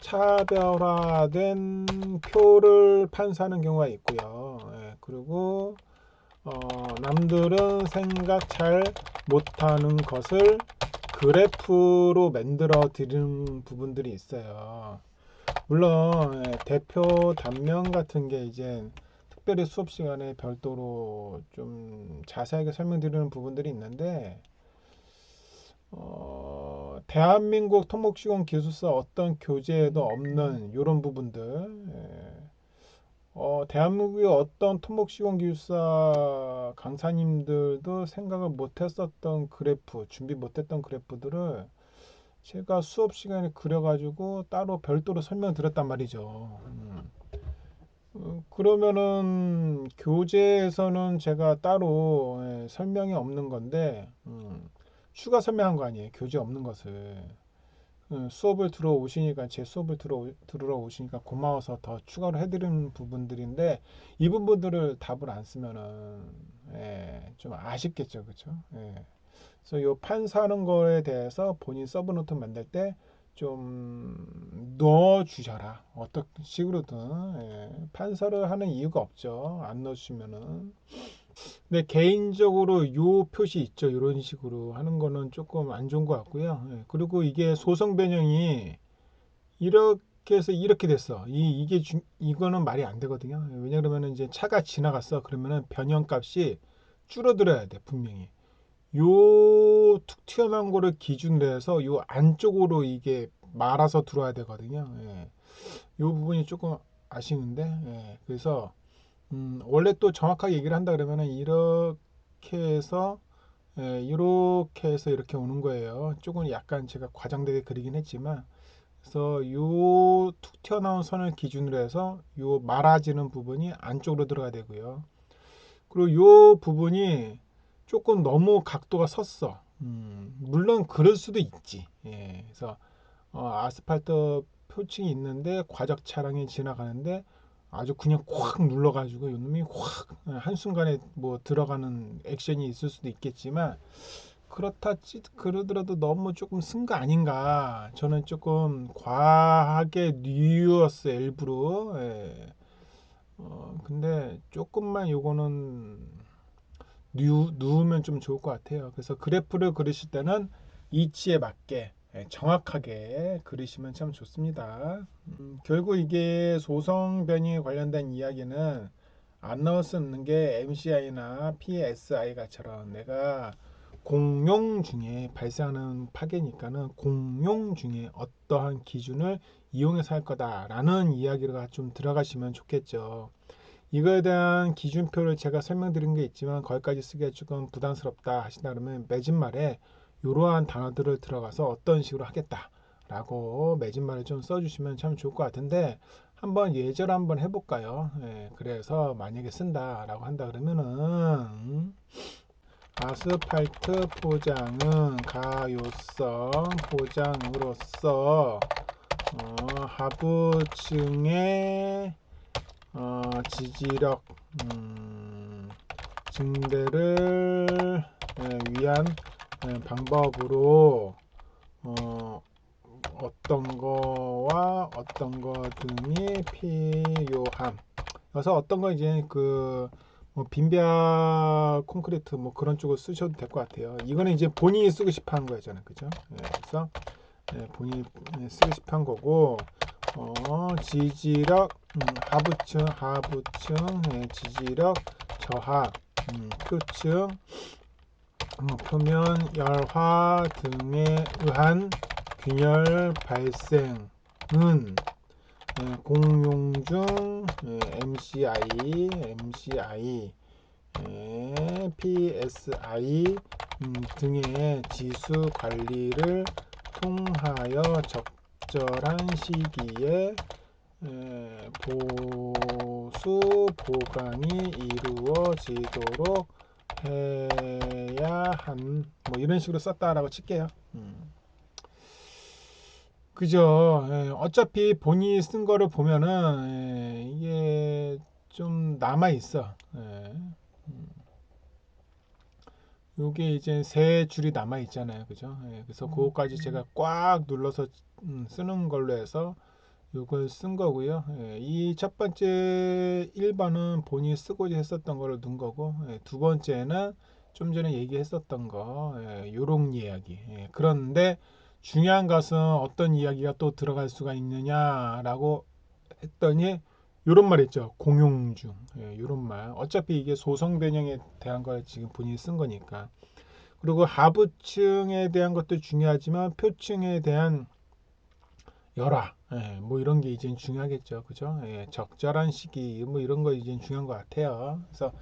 차별화된 표를 판사하는 경우가 있고요. 예, 그리고 남들은 생각 잘 못하는 것을 그래프로 만들어 드리는 부분들이 있어요. 물론 대표 단면 같은 게 이제 특별히 수업 시간에 별도로 좀 자세하게 설명드리는 부분들이 있는데 대한민국 토목시공 기술사 어떤 교재에도 없는 이런 부분들 대한민국의 어떤 토목시공 기술사 강사님들도 생각을 못했었던 그래프 준비 못했던 그래프들을 제가 수업 시간에 그려가지고 따로 별도로 설명드렸단 말이죠. 그러면은 교재에서는 제가 따로 설명이 없는 건데 추가 설명한 거 아니에요. 교재 없는 것을 수업을 들어오시니까 제 수업을 들으러 오시니까 고마워서 더 추가로 해드리는 부분들인데 이 부분들을 답을 안 쓰면은 좀 아쉽겠죠, 그렇죠? 그래서 요 판사하는 거에 대해서 본인 서브노트 만들 때 좀 넣어 주셔라. 어떤 식으로든 판사를 하는 이유가 없죠. 안 넣어 주시면은. 근데 개인적으로 요 표시 있죠. 이런 식으로 하는 거는 조금 안 좋은 것 같고요. 그리고 이게 소성 변형이 이렇게 해서 이렇게 됐어. 이거는 말이 안 되거든요. 왜냐 그러면은 이제 차가 지나갔어. 그러면은 변형 값이 줄어들어야 돼, 분명히. 요 툭 튀어나온 거를 기준으로 해서 요 안쪽으로 이게 말아서 들어와야 되거든요. 요 부분이 조금 아쉬운데, 그래서 원래 또 정확하게 얘기를 한다 그러면은 이렇게 해서 이렇게 해서 이렇게 오는 거예요. 조금 약간 제가 과장되게 그리긴 했지만, 그래서 요 툭 튀어나온 선을 기준으로 해서 요 말아지는 부분이 안쪽으로 들어가야 되고요. 그리고 요 부분이 조금 너무 각도가 섰어. 물론 그럴 수도 있지. 그래서 아스팔트 표층이 있는데 과적 차량이 지나가는데 아주 그냥 콱 눌러가지고 이놈이 확 한순간에 뭐 들어가는 액션이 있을 수도 있겠지만 그러더라도 너무 조금 쓴 거 아닌가. 저는 조금 과하게 뉘었어요, 일부러. 근데 조금만 요거는 누우면 좀 좋을 것 같아요. 그래서 그래프를 그리실 때는 이치에 맞게 정확하게 그리시면 참 좋습니다. 결국 이게 소성 변이 관련된 이야기는 안 나올 수 없는 게 MCI나 PSI가처럼 내가 공용 중에 발생하는 파괴니까는 공용 중에 어떠한 기준을 이용해서 할 거다라는 이야기가 좀 들어가시면 좋겠죠. 이거에 대한 기준표를 제가 설명드린 게 있지만 거기까지 쓰기가 조금 부담스럽다 하신다 그러면 맺은말에 이러한 단어들을 들어가서 어떤 식으로 하겠다 라고 맺은말을 좀 써주시면 참 좋을 것 같은데 한번 예절 한번 해볼까요? 그래서 만약에 쓴다 라고 한다 그러면은 아스팔트 포장은 가요성 포장으로서 하부층의 지지력 증대를 위한 방법으로 어떤 거와 어떤 거 등이 필요함. 그래서 어떤 거 이제 뭐 빈비아 콘크리트 뭐 그런 쪽을 쓰셔도 될 것 같아요. 이거는 이제 본인이 쓰고 싶어 하는 거잖아요, 그죠? 그래서 본인이 쓰고 싶어 한 거고 지지력 하부층 지지력 저하 표층 표면 열화 등에 의한 균열 발생은 공용 중 MCI, PSI 등의 지수 관리를 통하여 적절한 시기에 보수 보강이 이루어지도록 해야 뭐 이런 식으로 썼다라고 칠게요. 그죠? 어차피 본인이 쓴 거를 보면은 이게 좀 남아 있어. 요게 이제 세 줄이 남아 있잖아요, 그죠? 예, 그래서 그거까지 제가 꽉 눌러서 쓰는 걸로 해서 요걸 쓴 거고요. 예, 이 첫 번째 1번은 본인이 쓰고자 했었던 거를 넣은 거고, 예, 두 번째는 좀 전에 얘기했었던 거, 예, 요런 이야기. 예, 그런데 중요한 것은 어떤 이야기가 또 들어갈 수가 있느냐라고 했더니 요런 말 있죠. 공용중. 예, 요런 말. 어차피 이게 소성 변형에 대한 걸 지금 본인이 쓴 거니까. 그리고 하부층에 대한 것도 중요하지만 표층에 대한 열화, 예, 뭐 이런 게 이제 중요하겠죠, 그죠? 예, 적절한 시기, 뭐 이런 거 이제 중요한 것 같아요. 그래서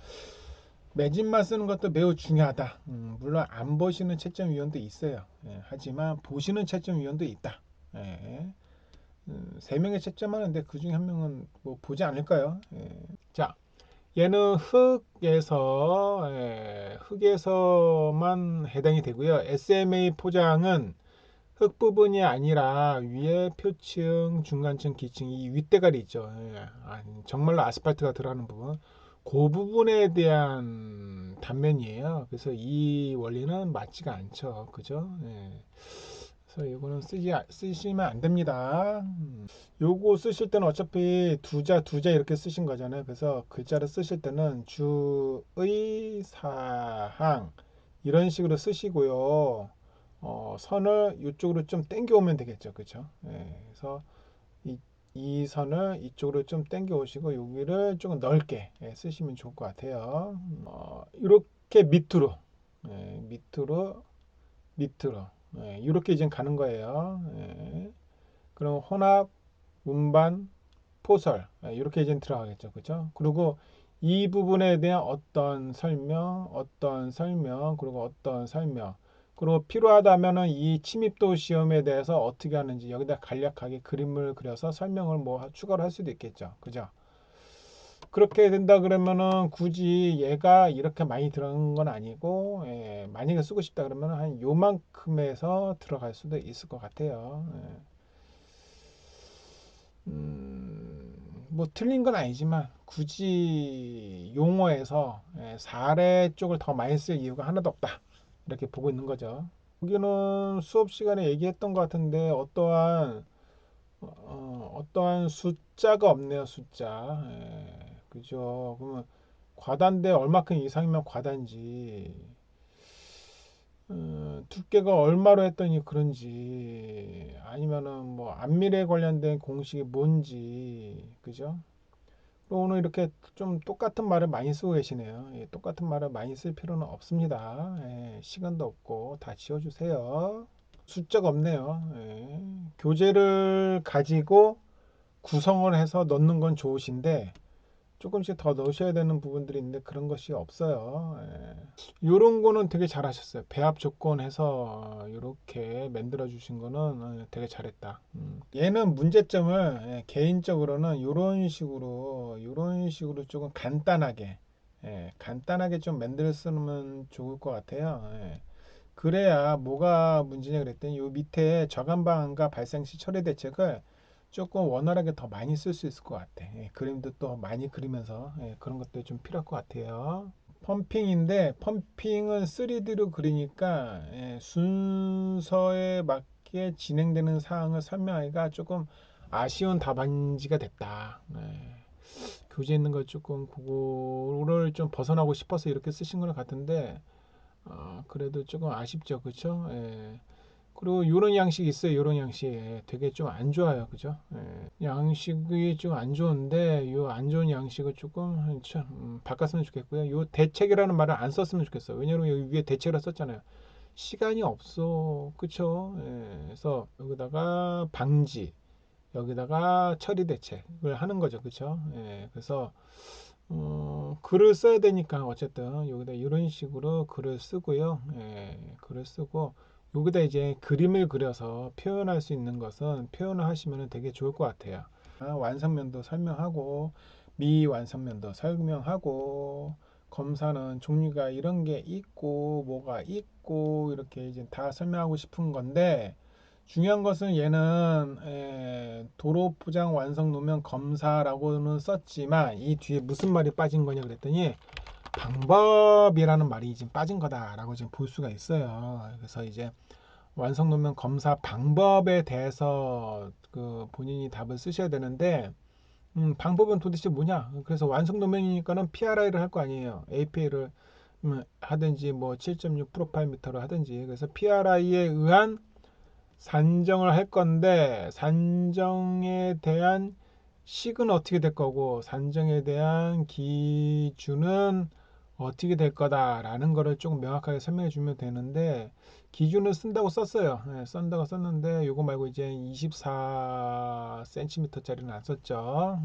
매진만 쓰는 것도 매우 중요하다. 물론 안 보시는 채점 위원도 있어요. 예, 하지만 보시는 채점 위원도 있다. 예, 세 명의 채점하는데 그 중에 한 명은 뭐 보지 않을까요? 예. 자, 얘는 흙에서만 해당이 되고요. SMA 포장은 흙 부분이 아니라 위에 표층, 중간층, 기층 이 윗대가리 있죠. 예, 정말로 아스팔트가 들어가는 부분, 그 부분에 대한 단면이에요. 그래서 이 원리는 맞지가 않죠. 그죠? 예. 그래서 이거는 쓰시면 안 됩니다. 요거 쓰실 때는 어차피 두자 이렇게 쓰신 거잖아요. 그래서 글자를 쓰실 때는 주의 사항 이런 식으로 쓰시고요. 선을 이쪽으로 좀 당겨 오면 되겠죠. 그렇죠? 예, 그래서 이 선을 이쪽으로 좀 당겨 오시고 여기를 조금 넓게 쓰시면 좋을 것 같아요. 이렇게 밑으로 밑으로 이렇게 이제 가는 거예요. 예. 그럼 혼합, 운반, 포설 이렇게 이제 들어가겠죠. 그죠? 그리고 이 부분에 대한 어떤 설명, 그리고 어떤 설명, 그리고 필요하다면은 이 침입도 시험에 대해서 어떻게 하는지 여기다 간략하게 그림을 그려서 설명을 뭐 추가로 할 수도 있겠죠. 그죠? 그렇게 된다 그러면은 굳이 얘가 이렇게 많이 들어간 건 아니고, 예, 만약에 쓰고 싶다 그러면 한 요만큼에서 들어갈 수도 있을 것 같아요. 예. 뭐 틀린 건 아니지만 굳이 용어에서 사례 쪽을 더 많이 쓸 이유가 하나도 없다. 이렇게 보고 있는 거죠. 여기는 수업 시간에 얘기했던 것 같은데 어떠한 숫자가 없네요. 숫자. 그죠. 그러면 과단대 얼마큼 이상이면 과단지. 두께가 얼마로 했더니 그런지 아니면은 뭐 안밀에 관련된 공식이 뭔지 그죠? 오늘 이렇게 좀 똑같은 말을 많이 쓰고 계시네요. 예, 똑같은 말을 많이 쓸 필요는 없습니다. 예, 시간도 없고 다 지워주세요. 숫자가 없네요. 예, 교재를 가지고 구성을 해서 넣는 건 좋으신데 조금씩 더 넣으셔야 되는 부분들이 있는데 그런 것이 없어요. 이런 거는 되게 잘하셨어요. 배합 조건 해서 이렇게 만들어 주신 거는 되게 잘했다. 얘는 문제점을 개인적으로는 이런 식으로 조금 간단하게 좀 만들어 쓰면 좋을 것 같아요. 그래야 뭐가 문제냐 그랬더니 요 밑에 저감방과 발생시 처리 대책을 조금 원활하게 더 많이 쓸 수 있을 것 같아. 그림도 또 많이 그리면서 그런 것도 좀 필요할 것 같아요. 펌핑인데 펌핑은 3D로 그리니까 순서에 맞게 진행되는 사항을 설명하기가 조금 아쉬운 답안지가 됐다. 교재에 있는 거 조금 그거를 좀 벗어나고 싶어서 이렇게 쓰신 것 같은데 그래도 조금 아쉽죠, 그렇죠? 그리고 이런 양식이 있어요. 이런 양식 되게 좀 안 좋아요, 그죠? 양식이 좀 안 좋은데 이 안 좋은 양식을 조금 바꿨으면 좋겠고요. 요 대책이라는 말을 안 썼으면 좋겠어요. 왜냐면 여기 위에 대책이라 썼잖아요. 시간이 없어, 그쵸? 그래서 여기다가 방지, 여기다가 처리 대책을 하는 거죠, 그쵸? 그래서 글을 써야 되니까 어쨌든 여기다 이런 식으로 글을 쓰고요. 글을 쓰고 여기다 이제 그림을 그려서 표현할 수 있는 것은 표현을 하시면 되게 좋을 것 같아요. 완성면도 설명하고 미완성면도 설명하고 검사는 종류가 이런 게 있고 뭐가 있고 이렇게 이제 다 설명하고 싶은 건데 중요한 것은 얘는 도로 포장 완성 노면 검사라고는 썼지만 이 뒤에 무슨 말이 빠진 거냐 그랬더니 방법이라는 말이 지금 빠진 거다라고 지금 볼 수가 있어요. 그래서 이제 완성 논문 검사 방법에 대해서 그 본인이 답을 쓰셔야 되는데 방법은 도대체 뭐냐? 그래서 완성 논문이니까는 PRI를 할 거 아니에요. APA를 하든지 뭐 7.6 프로파일미터를 하든지. 그래서 PRI에 의한 산정을 할 건데 산정에 대한 식은 어떻게 될 거고 산정에 대한 기준은 어떻게 될 거다라는 거를 조금 명확하게 설명해 주면 되는데 기준을 쓴다고 썼어요. 네, 쓴다고 썼는데 요거 말고 이제 24cm짜리는 안 썼죠.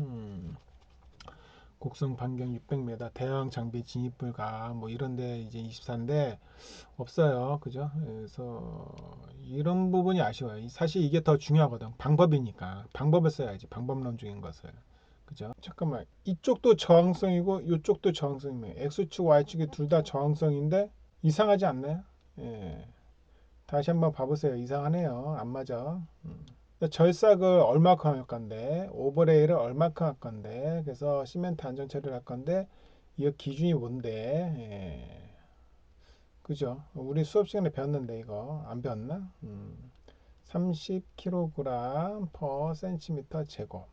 곡선 반경 600m 대형 장비 진입 불가 뭐 이런데 이제 24인데 없어요. 그죠? 그래서 이런 부분이 아쉬워요. 사실 이게 더 중요하거든. 방법이니까. 방법을 써야지. 방법론적인 것을. 그죠? 잠깐만. 이쪽도 저항성이고 이쪽도 저항성이에요. X축, Y축이 둘 다 저항성인데 이상하지 않나요? 예. 다시 한번 봐보세요. 이상하네요. 안 맞아. 절삭을 얼마큼 할 건데 오버레이를 얼마큼 할 건데 그래서 시멘트 안전 처리를 할 건데 이 기준이 뭔데 그죠? 우리 수업 시간에 배웠는데 이거 안 배웠나? 30kg per cm 제곱.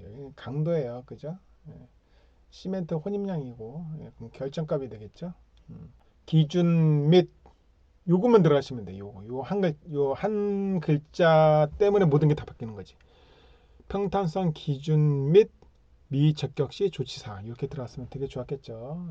여기 강도예요, 그죠? 예, 시멘트 혼입량이고 그럼 결정값이 되겠죠? 기준 및 요것만 들어가시면 돼. 요한 글자 때문에 모든 게 다 바뀌는 거지. 평탄성 기준 및 미적격 시 조치사항 이렇게 들어갔으면 되게 좋았겠죠.